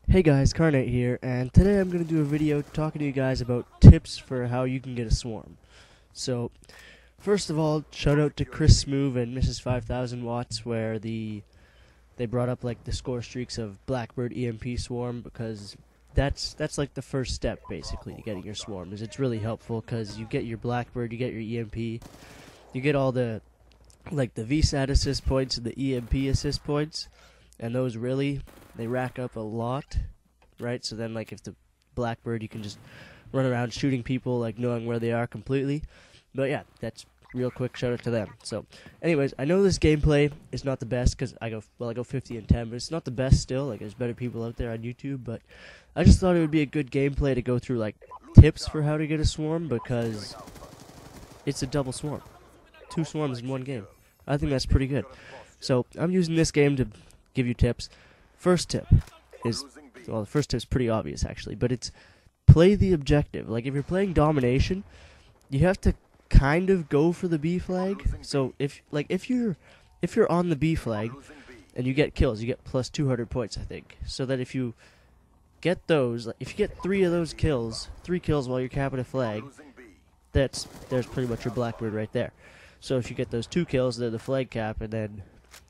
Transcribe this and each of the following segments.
Hey guys, Carnate here, and today I'm going to do a video talking to you guys about tips for how you can get a swarm. So, first of all, shout out to Chris Smoove and Mrs. 5000 Watts, where they brought up like the score streaks of Blackbird EMP swarm, because that's like the first step basically to getting your swarm. It's really helpful because you get your Blackbird, you get your EMP, you get all the like the VSAT assist points and the EMP assist points, and those really they rack up a lot, right? So then, like, if the Blackbird, you can just run around shooting people, like, knowing where they are completely. But yeah, that's real quick shout out to them. So, anyways, I know this gameplay is not the best because I go 50 and 10, but it's not the best still. Like, there's better people out there on YouTube, but I just thought it would be a good gameplay to go through, like, tips for how to get a swarm, because it's a double swarm. 2 swarms in one game. I think that's pretty good. So, I'm using this game to give you tips. First tip is, well, the first tip's pretty obvious actually, but it's play the objective. Like, if you're playing domination, you have to kind of go for the B flag. So if you're on the B flag and you get kills, you get plus 200 points, I think. So that if you get those, if you get 3 of those kills, 3 kills while you're capping a flag, there's pretty much your Blackbird right there. So if you get those 2 kills, then the flag cap, and then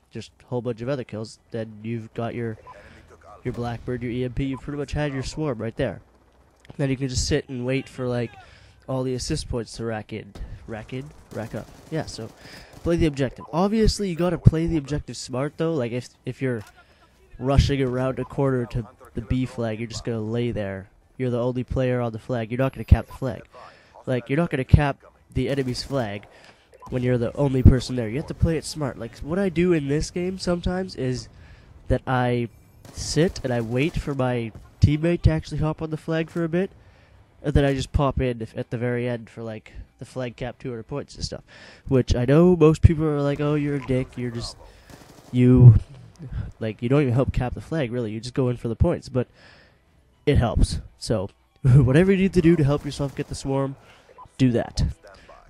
just a whole bunch of other kills, then you've got your Blackbird, your EMP, you've pretty much had your swarm right there. Then you can just sit and wait for, like, all the assist points to rack up. Yeah, so play the objective. Obviously, you gotta play the objective smart, though. Like, if you're rushing around a corner to the B flag, you're just gonna lay there. You're the only player on the flag. You're not gonna cap the flag. Like, you're not gonna cap the enemy's flag when you're the only person there. You have to play it smart. Like, what I do in this game sometimes is that I sit and I wait for my teammate to actually hop on the flag for a bit, and then I just pop in at the very end for, like, the flag cap 200 points and stuff. Which I know most people are like, oh, you're a dick, you don't even help cap the flag, really. You just go in for the points, but it helps. So, whatever you need to do to help yourself get the swarm, do that.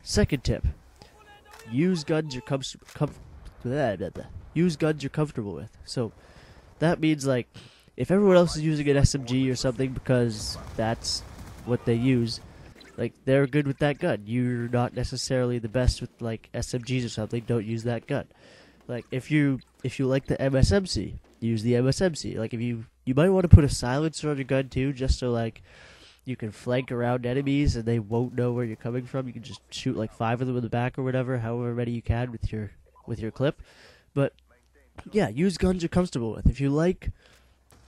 Second tip. Use guns you're comfortable with. So that means, like, if everyone else is using an SMG or something because that's what they use, like, they're good with that gun. You're not necessarily the best with, like, SMGs or something. Don't use that gun. Like, if you like the MSMC, use the MSMC. Like, if you might want to put a silencer on your gun too, just so, like, you can flank around enemies and they won't know where you're coming from. You can just shoot like 5 of them in the back or whatever, however many you can with your clip. But yeah, use guns you're comfortable with. If you like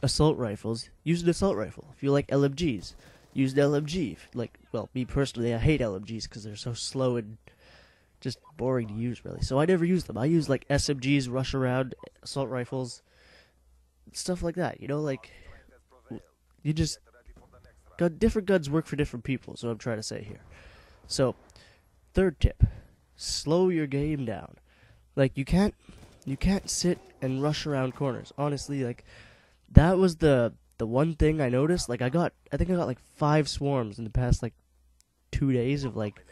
assault rifles, use an assault rifle. If you like LMGs, use an LMG. Like, well, me personally, I hate LMGs because they're so slow and just boring to use, really. So I never use them. I use like SMGs, rush around, assault rifles, stuff like that. You know, like, you just different guns work for different people, is what I'm trying to say here. So, third tip, slow your game down. Like, you can't sit and rush around corners. Honestly, like, that was the one thing I noticed. Like, I think I got like 5 swarms in the past, like, 2 days of, like,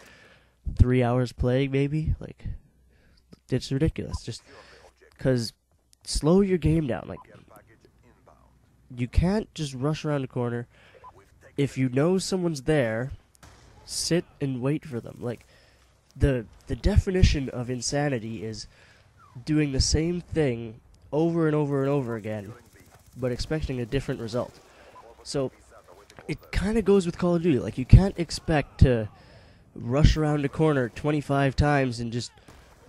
3 hours playing, maybe. Like, it's ridiculous. Just because slow your game down. Like, you can't just rush around a corner. If you know someone's there, sit and wait for them. Like, the definition of insanity is doing the same thing over and over and over again, but expecting a different result. So, it kind of goes with Call of Duty. Like, you can't expect to rush around a corner 25 times and just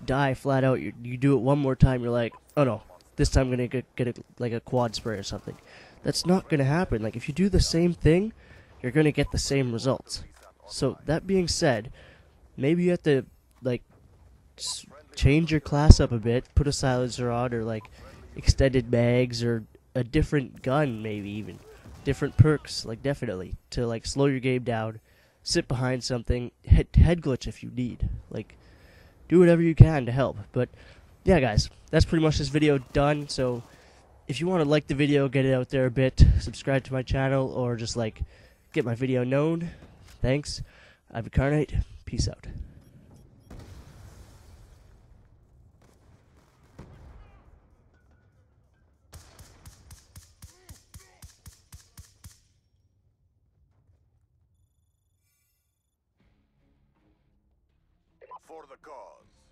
die flat out. You do it one more time, you're like, oh no, this time I'm going to get like a quad spray or something. That's not going to happen. Like, if you do the same thing, you're going to get the same results. So, that being said, maybe you have to, like, change your class up a bit, put a silencer on, or, like, extended mags, or a different gun, maybe even. Different perks, like, definitely, to, like, slow your game down, sit behind something, head glitch if you need. Like, do whatever you can to help. But, yeah, guys, that's pretty much this video done. So, if you want to like the video, get it out there a bit, subscribe to my channel, or just, like, get my video known. Thanks. I've been Carnate. Peace out. For the cause.